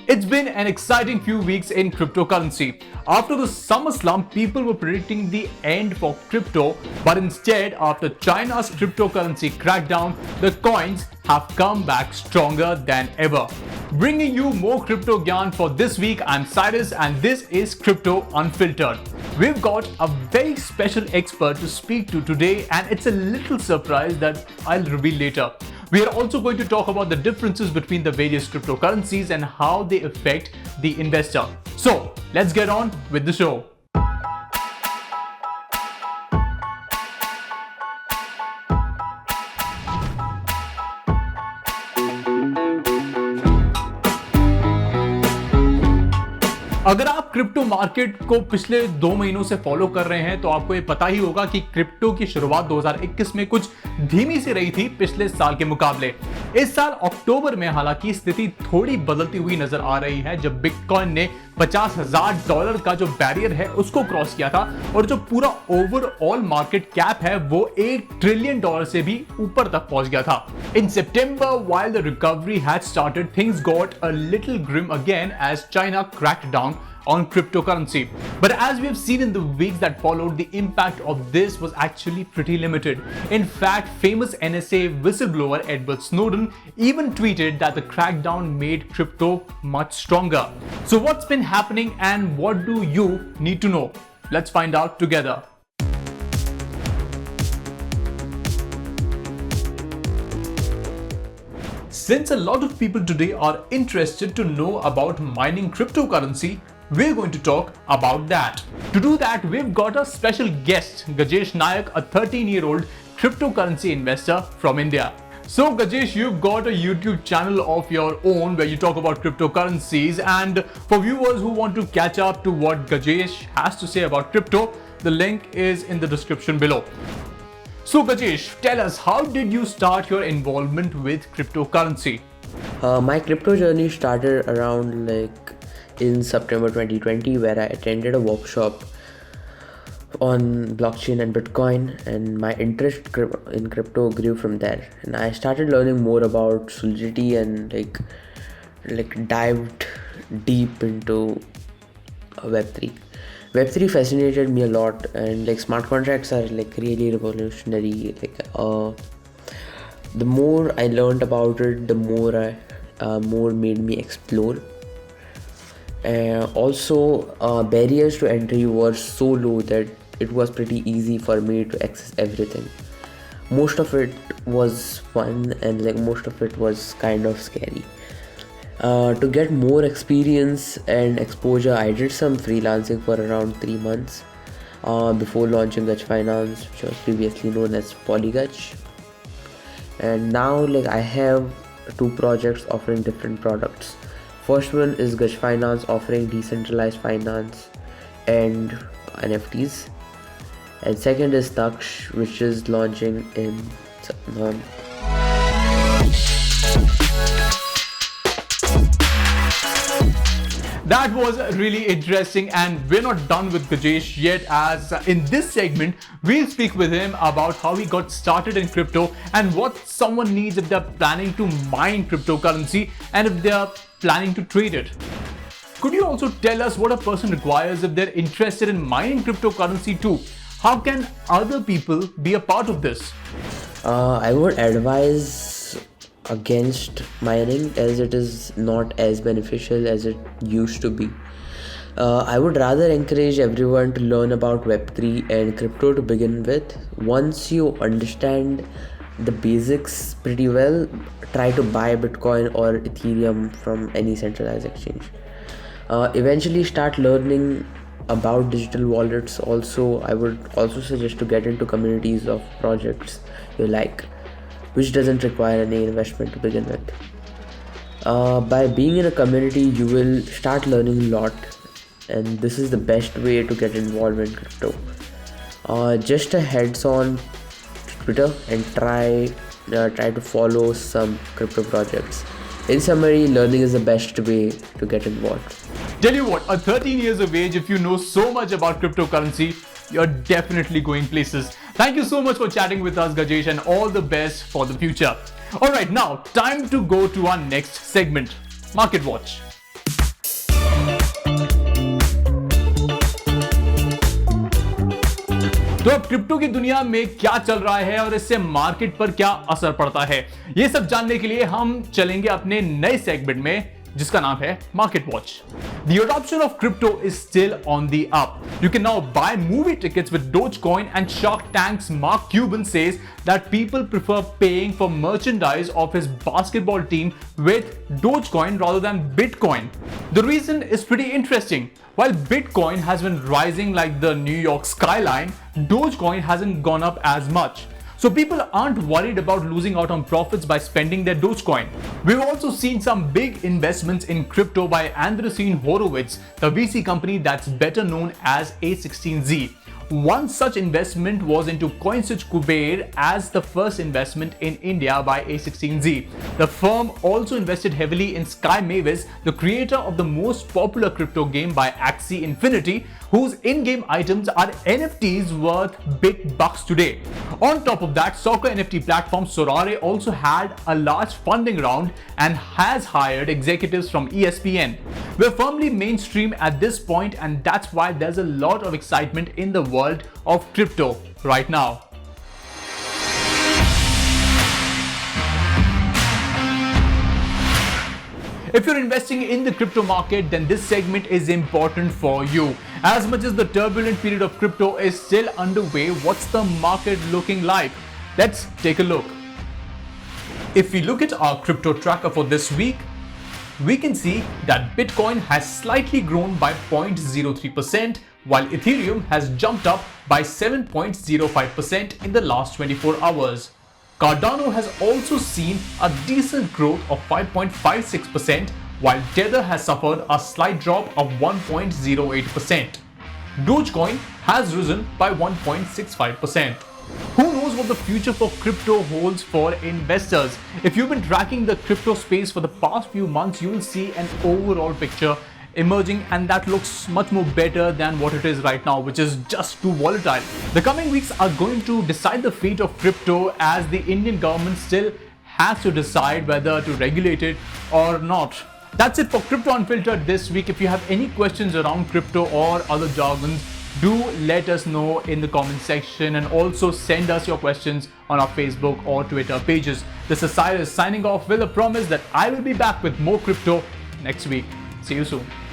It's been an exciting few weeks in cryptocurrency. After the summer slump, people were predicting the end for crypto, but instead, after China's cryptocurrency crackdown, the coins have come back stronger than ever. Bringing you more crypto gyan for this week, I'm Cyrus and this is Crypto Unfiltered. We've got a very special expert to speak to today, and it's a little surprise that I'll reveal later. We are also going to talk about the differences between the various cryptocurrencies and how they affect the investor. So let's get on with the show. अगर आप crypto market को पिछले 2 महीनों से follow कर रहे हैं तो आपको ये पता ही होगा कि क्रिप्टो की शुरुआत 2021 में कुछ धीमी सी रही थी पिछले साल के मुकाबले। इस साल अक्टूबर में हालांकि स्थिति थोड़ी बदलती हुई नजर आ रही है, जब बिटकॉइन ने $50,000 का जो बैरियर है उसको क्रॉस किया था और जो पूरा ओवरऑल मार्केट कैप है वो $1 ट्रिलियन से भी ऊपर तक पहुंच गया था। In September, while the recovery had started, things got a little grim again as China cracked down on cryptocurrency. But as we have seen in the weeks that followed, the impact of this was actually pretty limited. In fact, famous NSA whistleblower Edward Snowden even tweeted that the crackdown made crypto much stronger. So what's been happening and what do you need to know? Let's find out together. Since a lot of people today are interested to know about mining cryptocurrency, we're going to talk about that. To do that, we've got a special guest, Gajesh Nayak, a 13-year-old cryptocurrency investor from India. So Gajesh, you've got a YouTube channel of your own where you talk about cryptocurrencies, and for viewers who want to catch up to what Gajesh has to say about crypto, the link is in the description below. So Gajesh, tell us, how did you start your involvement with cryptocurrency? My crypto journey started around in September 2020, where I attended a workshop on blockchain and Bitcoin, and my interest in crypto grew from there. And I started learning more about Solidity and dived deep into Web3. Web3 fascinated me a lot, and smart contracts are really revolutionary. The more I learned about it, the more made me explore. Also, barriers to entry were so low that it was pretty easy for me to access everything. Most of it was fun and most of it was kind of scary. To get more experience and exposure, I did some freelancing for around 3 months before launching Gach Finance, which was previously known as Polygach. And now I have 2 projects offering different products. First one is Gach Finance, offering decentralized finance and NFTs. And second is Naksh, which is launching in November. That was really interesting, and we're not done with Gajesh yet, as in this segment we'll speak with him about how he got started in crypto and what someone needs if they're planning to mine cryptocurrency and if they're planning to trade it. Could you also tell us what a person requires if they're interested in mining cryptocurrency too? How can other people be a part of this? I would advise against mining, as it is not as beneficial as it used to be. I would rather encourage everyone to learn about Web3 and crypto to begin with. Once you understand the basics pretty well, try to buy Bitcoin or Ethereum from any centralized exchange. Eventually start learning about digital wallets. Also, I would also suggest to get into communities of projects you like, which doesn't require any investment to begin with. By being in a community, you will start learning a lot, and this is the best way to get involved in crypto. Just a heads on Twitter and try to follow some crypto projects. In summary, learning is the best way to get involved. Tell you what, at 13 years of age, if you know so much about cryptocurrency, you're definitely going places. Thank you so much for chatting with us, Gajesh, and all the best for the future. Alright, now time to go to our next segment, Market Watch. तो अब crypto की दुनिया में क्या चल रहा है और इससे मार्केट पर क्या असर पड़ता है, ये सब जानने के लिए हम चलेंगे अपने नए सेगमेंट में जिसका नाम है market watch. The adoption of crypto is still on the up. You can now buy movie tickets with Dogecoin, and Shark Tank's Mark Cuban says that people prefer paying for merchandise of his basketball team with Dogecoin rather than Bitcoin. The reason is pretty interesting. While Bitcoin has been rising like the New York skyline, Dogecoin hasn't gone up as much. So people aren't worried about losing out on profits by spending their Dogecoin. We've also seen some big investments in crypto by Andreessen Horowitz, the VC company that's better known as A16Z. One such investment was into CoinSwitch Kuber as the first investment in India by A16Z. The firm also invested heavily in Sky Mavis, the creator of the most popular crypto game by Axie Infinity, whose in-game items are NFTs worth big bucks today. On top of that, soccer NFT platform Sorare also had a large funding round and has hired executives from ESPN. We're firmly mainstream at this point, and that's why there's a lot of excitement in the world of crypto right now. If you're investing in the crypto market, then this segment is important for you. As much as the turbulent period of crypto is still underway, what's the market looking like? Let's take a look. If we look at our crypto tracker for this week, we can see that Bitcoin has slightly grown by 0.03%, while Ethereum has jumped up by 7.05% in the last 24 hours. Cardano has also seen a decent growth of 5.56%, while Tether has suffered a slight drop of 1.08%. Dogecoin has risen by 1.65%. Who knows what the future for crypto holds for investors? If you've been tracking the crypto space for the past few months, you will see an overall picture emerging, and that looks much more better than what it is right now, which is just too volatile. The coming weeks are going to decide the fate of crypto, as the Indian government still has to decide whether to regulate it or not. That's it for Crypto Unfiltered this week. If you have any questions around crypto or other jargons, do let us know in the comment section, and also send us your questions on our Facebook or Twitter pages. This is Cyrus signing off with a promise that I will be back with more crypto next week. See you soon.